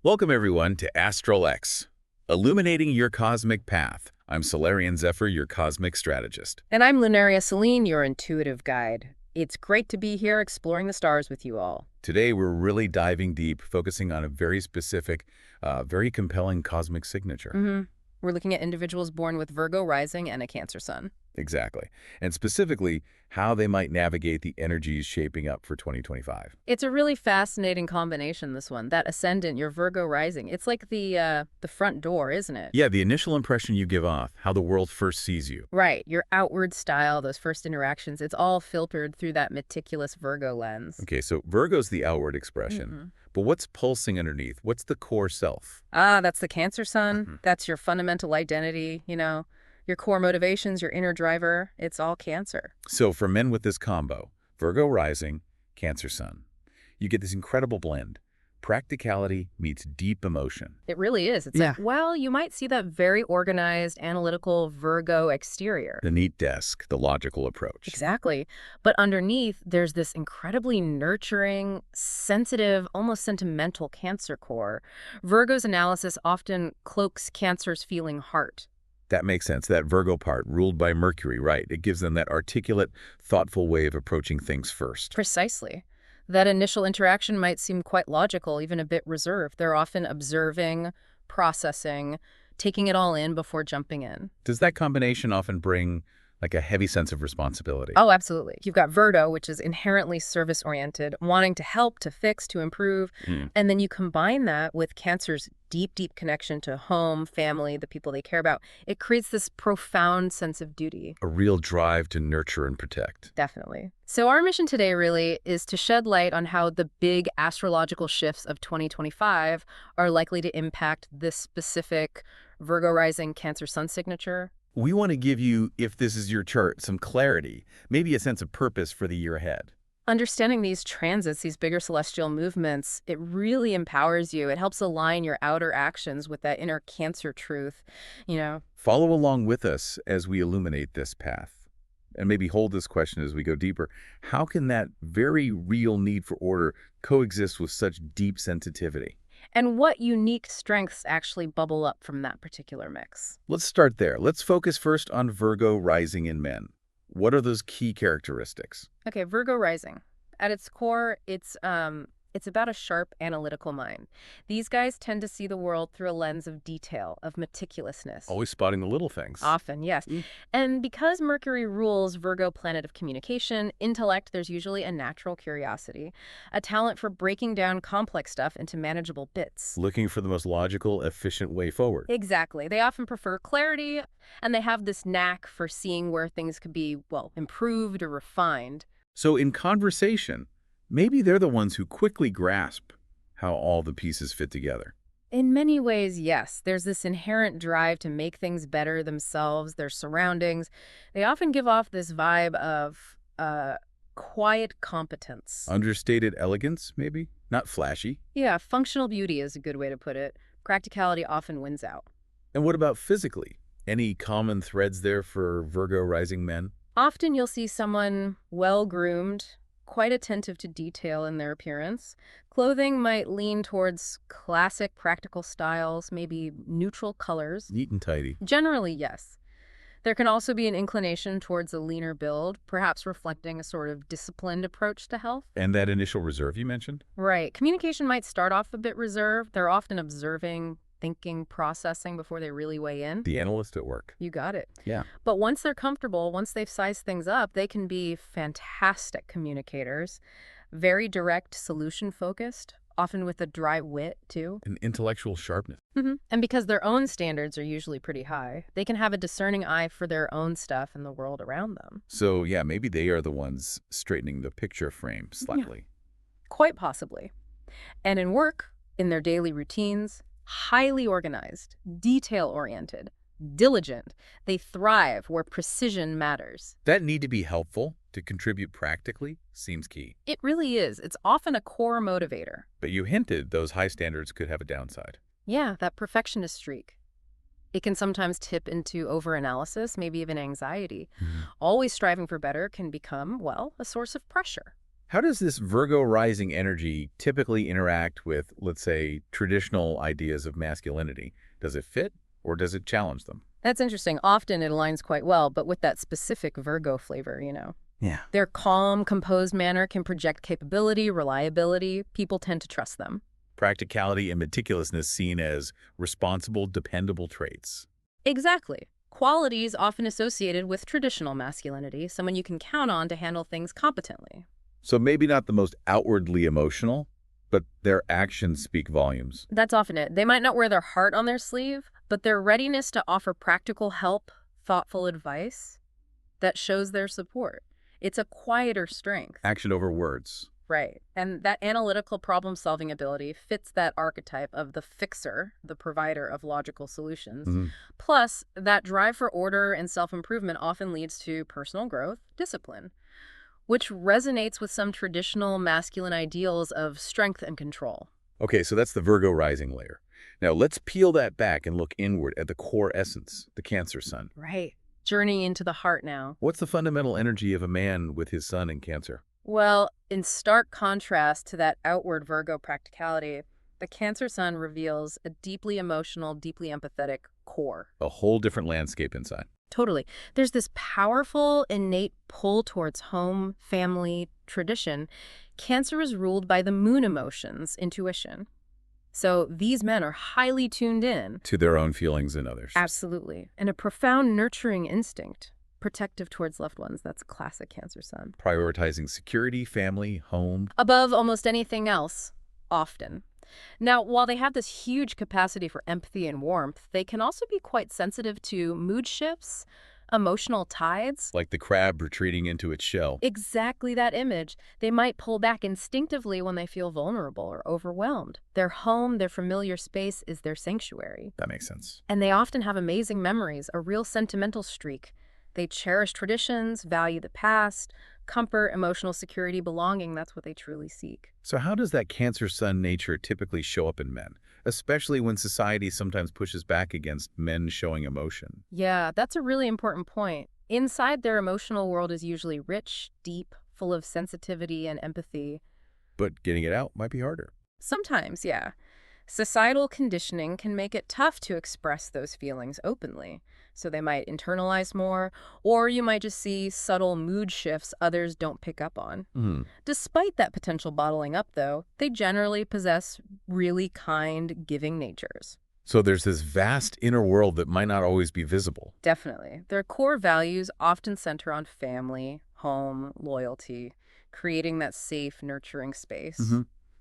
Welcome everyone to ASTRALX, illuminating your cosmic path. I'm Solarian Zephyr, your cosmic strategist. And I'm Lunaria, Selene, your intuitive guide. It's great to be here exploring the stars with you all. Today we're really diving deep, focusing on a very specific, very compelling cosmic signature. We're looking at individuals born with Virgo rising and a Cancer sun. Exactly. And specifically, how they might navigate the energies shaping up for 2025. It's a really fascinating combination, this one. That ascendant, your Virgo rising. It's like the front door, isn't it? Yeah, the initial impression you give off, how the world first sees you. Right. Your outward style, those first interactions, it's all filtered through that meticulous Virgo lens. Okay, so Virgo's the outward expression. But what's pulsing underneath? What's the core self? That's the Cancer sun. That's your fundamental identity, your core motivations, your inner driver. It's all Cancer. So for men with this combo, Virgo rising, Cancer sun, you get this incredible blend. Practicality meets deep emotion. It really is. It's like, well, you might see that very organized, analytical Virgo exterior. The neat desk, the logical approach. Exactly. But underneath, there's this incredibly nurturing, sensitive, almost sentimental Cancer core. Virgo's analysis often cloaks Cancer's feeling heart. That makes sense. That Virgo part, ruled by Mercury, right? It gives them that articulate, thoughtful way of approaching things first. Precisely. That initial interaction might seem quite logical, even a bit reserved. They're often observing, processing, taking it all in before jumping in. Does that combination often bring like a heavy sense of responsibility? Oh, absolutely. You've got Virgo, which is inherently service-oriented, wanting to help, to fix, to improve. And then you combine that with Cancer's deep, deep connection to home, family, the people they care about. It creates this profound sense of duty. A real drive to nurture and protect. Definitely. So our mission today really is to shed light on how the big astrological shifts of 2025 are likely to impact this specific Virgo rising Cancer sun signature. We want to give you, if this is your chart, some clarity, maybe a sense of purpose for the year ahead. Understanding these transits, these bigger celestial movements, it really empowers you. It helps align your outer actions with that inner Cancer truth, Follow along with us as we illuminate this path. And maybe hold this question as we go deeper. How can that very real need for order coexist with such deep sensitivity? And what unique strengths actually bubble up from that particular mix? Let's start there. Let's focus first on Virgo rising in men. What are those key characteristics? Okay, Virgo rising. At its core, it's about a sharp, analytical mind. These guys tend to see the world through a lens of detail, of meticulousness. Always spotting the little things. Often, yes. And because Mercury rules Virgo, planet of communication, intellect, there's usually a natural curiosity, a talent for breaking down complex stuff into manageable bits. Looking for the most logical, efficient way forward. Exactly. They often prefer clarity, and they have this knack for seeing where things could be, well, improved or refined. So in conversation, maybe they're the ones who quickly grasp how all the pieces fit together. In many ways, yes. There's this inherent drive to make things better themselves, their surroundings. They often give off this vibe of quiet competence. Understated elegance, maybe? Not flashy. Yeah, functional beauty is a good way to put it. Practicality often wins out. And what about physically? Any common threads there for Virgo rising men? Often you'll see someone well-groomed, quite attentive to detail in their appearance. Clothing might lean towards classic practical styles, maybe neutral colors. Neat and tidy. Generally, yes. There can also be an inclination towards a leaner build, perhaps reflecting a sort of disciplined approach to health. And that initial reserve you mentioned? Right. Communication might start off a bit reserved. They're often observing, thinking, processing before they really weigh in. The analyst at work. You got it. Yeah. But once they're comfortable, once they've sized things up, they can be fantastic communicators, very direct, solution-focused, often with a dry wit, too. An intellectual sharpness. And because their own standards are usually pretty high, they can have a discerning eye for their own stuff and the world around them. So, yeah, maybe they are the ones straightening the picture frame slightly. Yeah. Quite possibly. And in work, in their daily routines, highly organized, detail-oriented, diligent. They thrive where precision matters. That need to be helpful to contribute practically seems key. It really is. It's often a core motivator. But you hinted those high standards could have a downside. Yeah, that perfectionist streak. It can sometimes tip into overanalysis, maybe even anxiety. Always striving for better can become, well, a source of pressure. How does this Virgo rising energy typically interact with, let's say, traditional ideas of masculinity? Does it fit or does it challenge them? That's interesting. Often it aligns quite well, but with that specific Virgo flavor, Yeah. Their calm, composed manner can project capability, reliability. People tend to trust them. Practicality and meticulousness seen as responsible, dependable traits. Exactly. Qualities often associated with traditional masculinity, someone you can count on to handle things competently. So maybe not the most outwardly emotional, but their actions speak volumes. That's often it. They might not wear their heart on their sleeve, but their readiness to offer practical help, thoughtful advice, that shows their support. It's a quieter strength. Action over words. Right. And that analytical problem-solving ability fits that archetype of the fixer, the provider of logical solutions. Plus, that drive for order and self-improvement often leads to personal growth, discipline, which resonates with some traditional masculine ideals of strength and control. Okay, so that's the Virgo rising layer. Now let's peel that back and look inward at the core essence, the Cancer sun. Right. Journeying into the heart now. What's the fundamental energy of a man with his sun in Cancer? Well, in stark contrast to that outward Virgo practicality, the Cancer sun reveals a deeply emotional, deeply empathetic core. A whole different landscape inside. Totally. There's this powerful, innate pull towards home, family, tradition. Cancer is ruled by the moon emotions, intuition. So these men are highly tuned in. To their own feelings and others. Absolutely. And a profound nurturing instinct. Protective towards loved ones. That's a classic Cancer sun. Prioritizing security, family, home. Above almost anything else, often. Now, while they have this huge capacity for empathy and warmth, they can also be quite sensitive to mood shifts, emotional tides. Like the crab retreating into its shell. Exactly that image. They might pull back instinctively when they feel vulnerable or overwhelmed. Their home, their familiar space is their sanctuary. That makes sense. And they often have amazing memories, a real sentimental streak. They cherish traditions, value the past, comfort, emotional security, belonging. That's what they truly seek. So how does that Cancer sun nature typically show up in men, especially when society sometimes pushes back against men showing emotion? Yeah, that's a really important point. Inside, their emotional world is usually rich, deep, full of sensitivity and empathy. But getting it out might be harder. Sometimes, yeah. Societal conditioning can make it tough to express those feelings openly. So they might internalize more, or you might just see subtle mood shifts others don't pick up on. Despite that potential bottling up, though, they generally possess really kind, giving natures. So there's this vast inner world that might not always be visible. Definitely. Their core values often center on family, home, loyalty, creating that safe, nurturing space.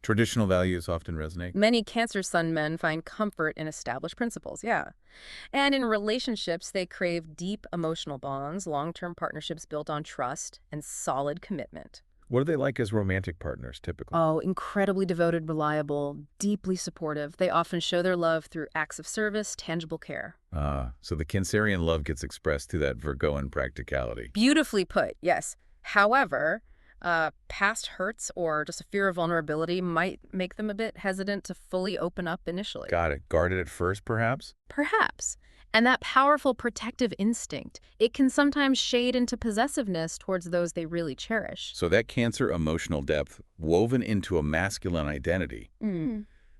Traditional values often resonate. Many Cancer sun men find comfort in established principles, yeah. And in relationships, they crave deep emotional bonds, long-term partnerships built on trust, and solid commitment. What are they like as romantic partners, typically? Oh, incredibly devoted, reliable, deeply supportive. They often show their love through acts of service, tangible care. So the Cancerian love gets expressed through that Virgoan practicality. Beautifully put, yes. However, past hurts or just a fear of vulnerability might make them a bit hesitant to fully open up initially. Got it. Guarded at first, perhaps? Perhaps. And that powerful protective instinct, it can sometimes shade into possessiveness towards those they really cherish. So that Cancer emotional depth, woven into a masculine identity,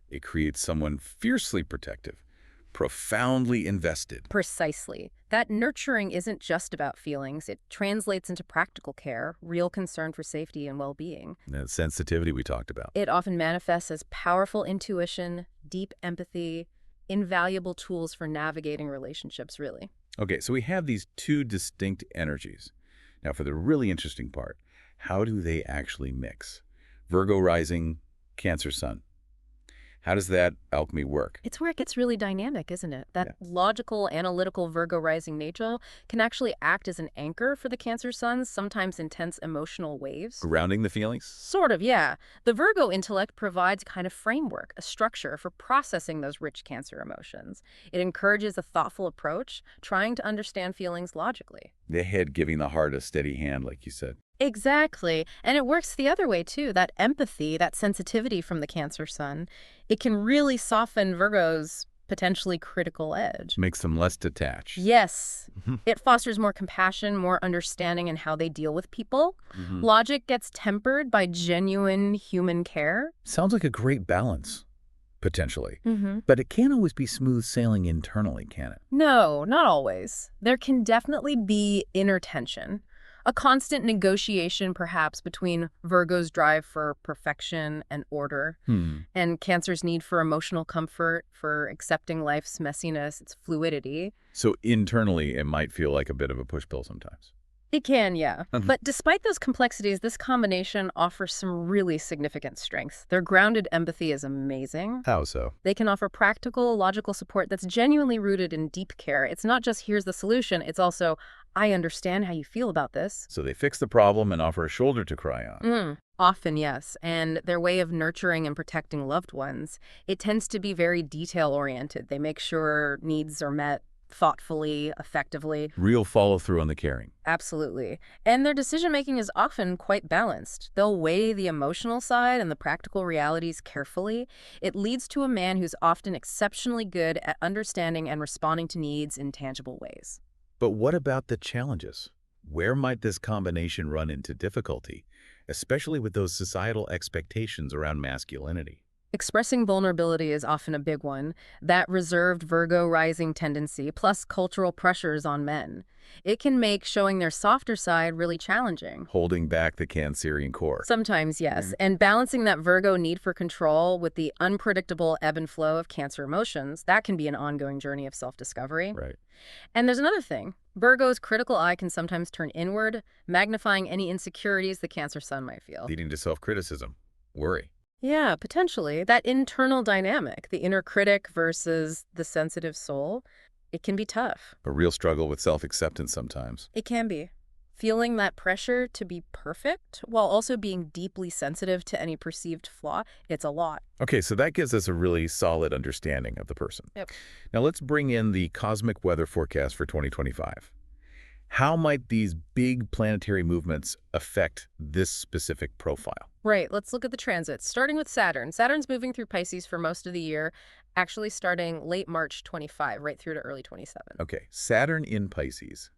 it creates someone fiercely protective, profoundly invested. Precisely. That nurturing isn't just about feelings. It translates into practical care, real concern for safety and well-being. That sensitivity we talked about. It often manifests as powerful intuition, deep empathy, invaluable tools for navigating relationships, really. Okay, so we have these two distinct energies. Now, for the really interesting part, how do they actually mix? Virgo rising, Cancer sun. How does that alchemy work? It's where it gets really dynamic, isn't it? That logical, analytical Virgo rising nature can actually act as an anchor for the Cancer sun's sometimes intense emotional waves. Grounding the feelings? Sort of, yeah. The Virgo intellect provides a kind of framework, a structure for processing those rich Cancer emotions. It encourages a thoughtful approach, trying to understand feelings logically. The head giving the heart a steady hand, like you said. Exactly. And it works the other way, too. That empathy, that sensitivity from the Cancer sun, it can really soften Virgo's potentially critical edge. Makes them less detached. Yes. Mhm. It fosters more compassion, more understanding in how they deal with people. Mhm. Logic gets tempered by genuine human care. Sounds like a great balance, potentially. Mm-hmm. But it can't always be smooth sailing internally, can it? No, not always. There can definitely be inner tension. A constant negotiation, perhaps, between Virgo's drive for perfection and order and Cancer's need for emotional comfort, for accepting life's messiness, its fluidity. So internally, it might feel like a bit of a push-pull sometimes. It can, yeah. Mhm. But despite those complexities, this combination offers some really significant strengths. Their grounded empathy is amazing. How so? They can offer practical, logical support that's genuinely rooted in deep care. It's not just, here's the solution. It's also, I understand how you feel about this. So they fix the problem and offer a shoulder to cry on. Often, yes. And their way of nurturing and protecting loved ones, it tends to be very detail-oriented. They make sure needs are met thoughtfully, effectively. Real follow-through on the caring. Absolutely. And their decision-making is often quite balanced. They'll weigh the emotional side and the practical realities carefully. It leads to a man who's often exceptionally good at understanding and responding to needs in tangible ways. But what about the challenges? Where might this combination run into difficulty, especially with those societal expectations around masculinity? Expressing vulnerability is often a big one. That reserved Virgo rising tendency, plus cultural pressures on men. It can make showing their softer side really challenging. Holding back the Cancerian core. Sometimes, yes. And balancing that Virgo need for control with the unpredictable ebb and flow of Cancer emotions, that can be an ongoing journey of self-discovery. Right. And there's another thing. Virgo's critical eye can sometimes turn inward, magnifying any insecurities the Cancer sun might feel. Leading to self-criticism, worry. Yeah, potentially. That internal dynamic, the inner critic versus the sensitive soul, it can be tough. A real struggle with self-acceptance sometimes. It can be. Feeling that pressure to be perfect while also being deeply sensitive to any perceived flaw, it's a lot. Okay, so that gives us a really solid understanding of the person. Yep. Now let's bring in the cosmic weather forecast for 2025. How might these big planetary movements affect this specific profile? Right, let's look at the transits, starting with Saturn. Saturn's moving through Pisces for most of the year, actually starting late March 25, right through to early 27. Okay, Saturn in Pisces.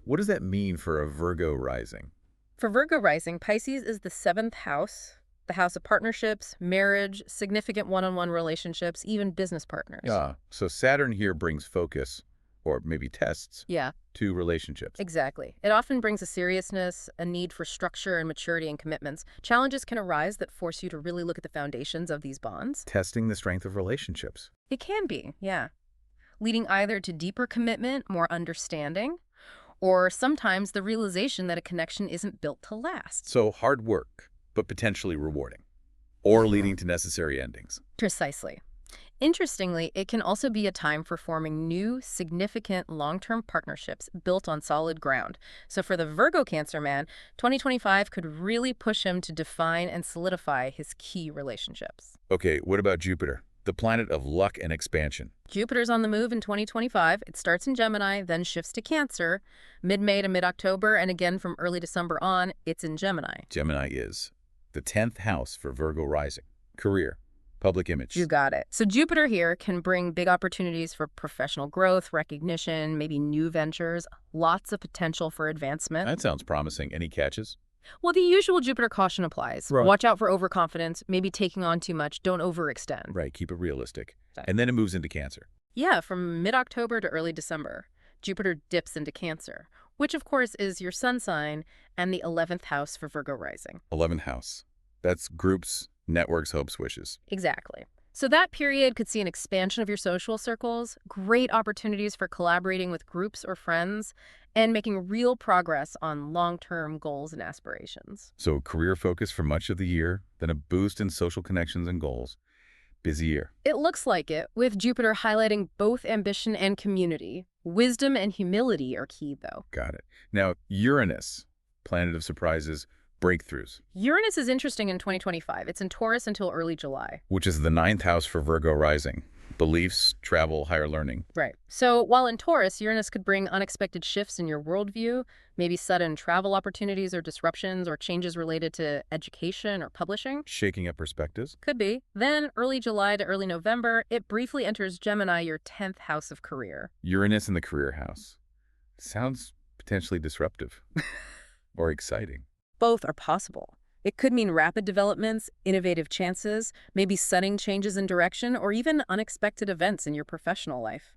What does that mean for a Virgo rising? For Virgo rising, Pisces is the 7th house, the house of partnerships, marriage, significant one-on-one relationships, even business partners. Yeah, so Saturn here brings focus, or maybe tests, Yeah, to relationships. exactly. It often brings a seriousness, a need for structure and maturity and commitments. Challenges can arise that force you to really look at the foundations of these bonds. Testing the strength of relationships. It can be, yeah. Leading either to deeper commitment, more understanding, or sometimes the realization that a connection isn't built to last. So hard work, but potentially rewarding, or leading to necessary endings. Precisely. Interestingly, it can also be a time for forming new, significant long-term partnerships built on solid ground. So for the Virgo Cancer man, 2025 could really push him to define and solidify his key relationships. Okay, what about Jupiter, the planet of luck and expansion? Jupiter's on the move in 2025. It starts in Gemini, then shifts to Cancer, mid-May to mid-October, and again from early December on, it's in Gemini. Gemini is the 10th house for Virgo rising. Career, public image. You got it. So Jupiter here can bring big opportunities for professional growth, recognition, maybe new ventures, lots of potential for advancement. That sounds promising. Any catches? Well, the usual Jupiter caution applies. Right. Watch out for overconfidence, maybe taking on too much, don't overextend. Right, keep it realistic. Right. And then it moves into Cancer. Yeah, from mid-October to early December, Jupiter dips into Cancer, which of course is your sun sign and the 11th house for Virgo rising. 11th house. That's groups, networks, hopes, wishes. Exactly. So that period could see an expansion of your social circles, great opportunities for collaborating with groups or friends, and making real progress on long-term goals and aspirations. So career focus for much of the year, then a boost in social connections and goals. Busy year. It looks like it, with Jupiter highlighting both ambition and community. Wisdom and humility are key, though. Got it. Now, Uranus, planet of surprises, breakthroughs, Uranus is interesting in 2025. It's in Taurus until early July. which is the 9th house for Virgo rising. Beliefs, travel, higher learning. Right. So while in Taurus, Uranus could bring unexpected shifts in your worldview, maybe sudden travel opportunities or disruptions or changes related to education or publishing. Shaking up perspectives. Could be. Then, early July to early November, it briefly enters Gemini, your 10th house of career. Uranus in the career house. Sounds potentially disruptive or exciting. Both are possible. It could mean rapid developments, innovative chances, maybe sudden changes in direction, or even unexpected events in your professional life.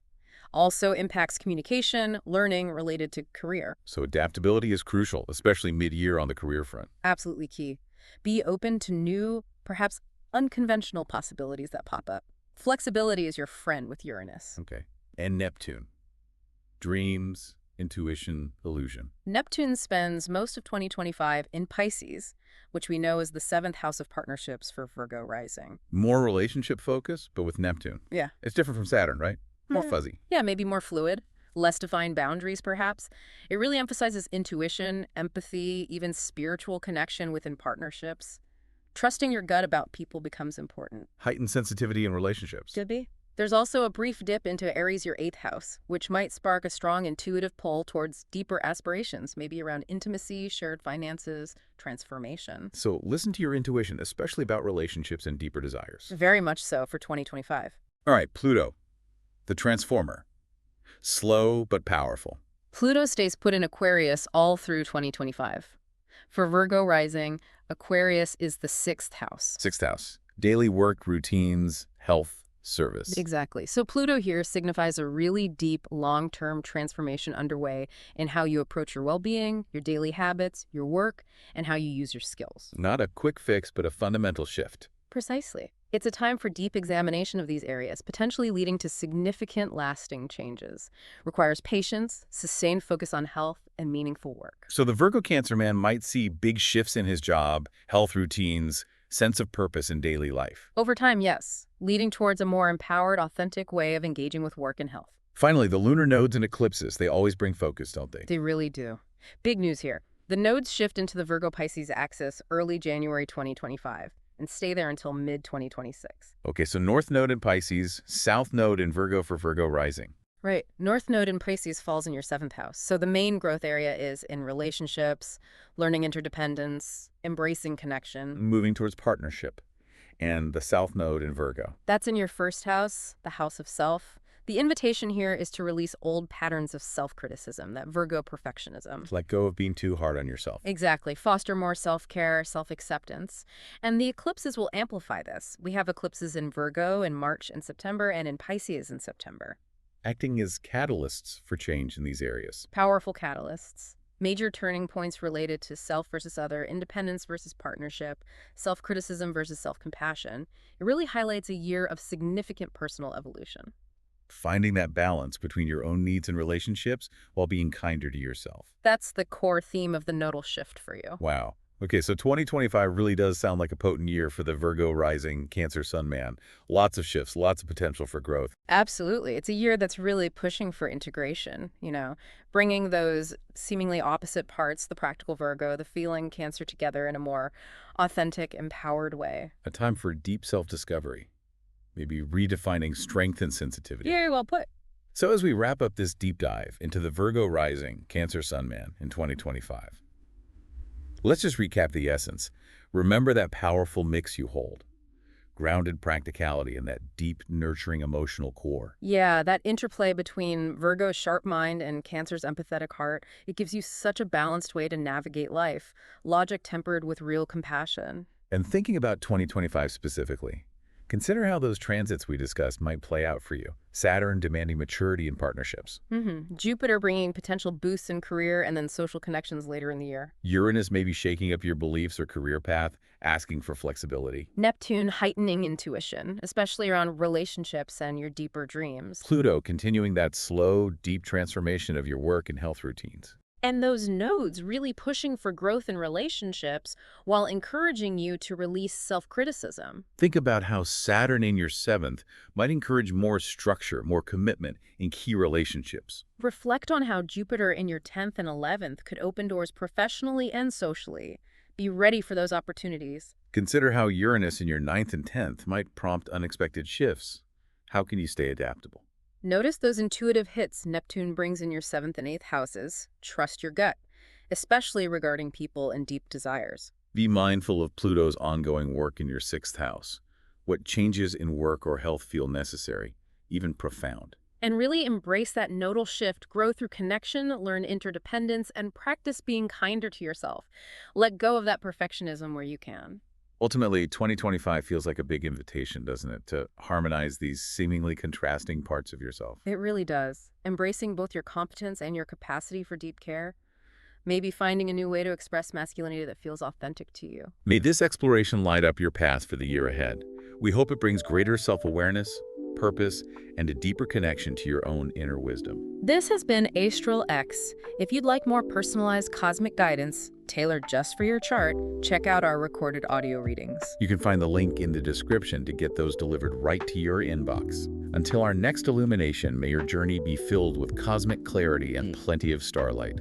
Also impacts communication, learning related to career. So adaptability is crucial, especially mid-year on the career front. Absolutely key. Be open to new, perhaps unconventional possibilities that pop up. Flexibility is your friend with Uranus. Okay. And Neptune. Dreams, intuition, illusion. Neptune spends most of 2025 in Pisces, which we know is the 7th house of partnerships for Virgo rising. More relationship focus, but with Neptune. Yeah. It's different from Saturn, right? More fuzzy. Yeah, maybe more fluid, less defined boundaries, perhaps. It really emphasizes intuition, empathy, even spiritual connection within partnerships. Trusting your gut about people becomes important. Heightened sensitivity in relationships. Could be. There's also a brief dip into Aries, your 8th house, which might spark a strong intuitive pull towards deeper aspirations, maybe around intimacy, shared finances, transformation. So listen to your intuition, especially about relationships and deeper desires. Very much so for 2025. All right, Pluto, the transformer. Slow but powerful. Pluto stays put in Aquarius all through 2025. For Virgo rising, Aquarius is the 6th house. 6th house. Daily work, routines, health, service. Exactly. So Pluto here signifies a really deep, long-term transformation underway in how you approach your well-being, your daily habits, your work, and how you use your skills. Not a quick fix, but a fundamental shift. Precisely. It's a time for deep examination of these areas, potentially leading to significant, lasting changes. Requires patience, sustained focus on health, and meaningful work. So the Virgo Cancer man might see big shifts in his job, health routines, sense of purpose in daily life. Over time, yes, leading towards a more empowered, authentic way of engaging with work and health. Finally, the lunar nodes and eclipses, they always bring focus, don't they? They really do. Big news here. The nodes shift into the Virgo-Pisces axis early January 2025 and stay there until mid-2026. Okay, so North Node in Pisces, South Node in Virgo for Virgo rising. Right. North Node in Pisces falls in your 7th house. So the main growth area is in relationships, learning interdependence, embracing connection. Moving towards partnership. And the South Node in Virgo. That's in your 1st house, the house of self. The invitation here is to release old patterns of self-criticism, that Virgo perfectionism. Let go of being too hard on yourself. Exactly. Foster more self-care, self-acceptance. And the eclipses will amplify this. We have eclipses in Virgo in March and September and in Pisces in September. Acting as catalysts for change in these areas. Powerful catalysts. Major turning points related to self versus other, independence versus partnership, self-criticism versus self-compassion. It really highlights a year of significant personal evolution. Finding that balance between your own needs and relationships while being kinder to yourself. That's the core theme of the nodal shift for you. Wow. Okay, so 2025 really does sound like a potent year for the Virgo rising Cancer sun man. Lots of shifts, lots of potential for growth. Absolutely. It's a year that's really pushing for integration, bringing those seemingly opposite parts, the practical Virgo, the feeling Cancer, together in a more authentic, empowered way. A time for deep self-discovery. Maybe redefining strength and sensitivity. Very well put. So as we wrap up this deep dive into the Virgo rising Cancer sun man in 2025, let's just recap the essence. Remember that powerful mix you hold. Grounded practicality and that deep, nurturing emotional core. Yeah, that interplay between Virgo's sharp mind and Cancer's empathetic heart, it gives you such a balanced way to navigate life, logic tempered with real compassion. And thinking about 2025 specifically, consider how those transits we discussed might play out for you. Saturn demanding maturity in partnerships. Jupiter bringing potential boosts in career and then social connections later in the year. Uranus maybe shaking up your beliefs or career path, asking for flexibility. Neptune heightening intuition, especially around relationships and your deeper dreams. Pluto continuing that slow, deep transformation of your work and health routines. And those nodes really pushing for growth in relationships while encouraging you to release self-criticism. Think about how Saturn in your 7th might encourage more structure, more commitment in key relationships. Reflect on how Jupiter in your 10th and 11th could open doors professionally and socially. Be ready for those opportunities. Consider how Uranus in your 9th and 10th might prompt unexpected shifts. How can you stay adaptable? Notice those intuitive hits Neptune brings in your 7th and 8th houses. Trust your gut, especially regarding people and deep desires. Be mindful of Pluto's ongoing work in your 6th house. What changes in work or health feel necessary, even profound? And really embrace that nodal shift, grow through connection, learn interdependence, and practice being kinder to yourself. Let go of that perfectionism where you can. Ultimately, 2025 feels like a big invitation, doesn't it, to harmonize these seemingly contrasting parts of yourself. It really does. Embracing both your competence and your capacity for deep care. Maybe finding a new way to express masculinity that feels authentic to you. May this exploration light up your path for the year ahead. We hope it brings greater self-awareness, purpose, and a deeper connection to your own inner wisdom. This has been ASTRALX. If you'd like more personalized cosmic guidance, tailored just for your chart, check out our recorded audio readings. You can find the link in the description to get those delivered right to your inbox. Until our next illumination, may your journey be filled with cosmic clarity and plenty of starlight.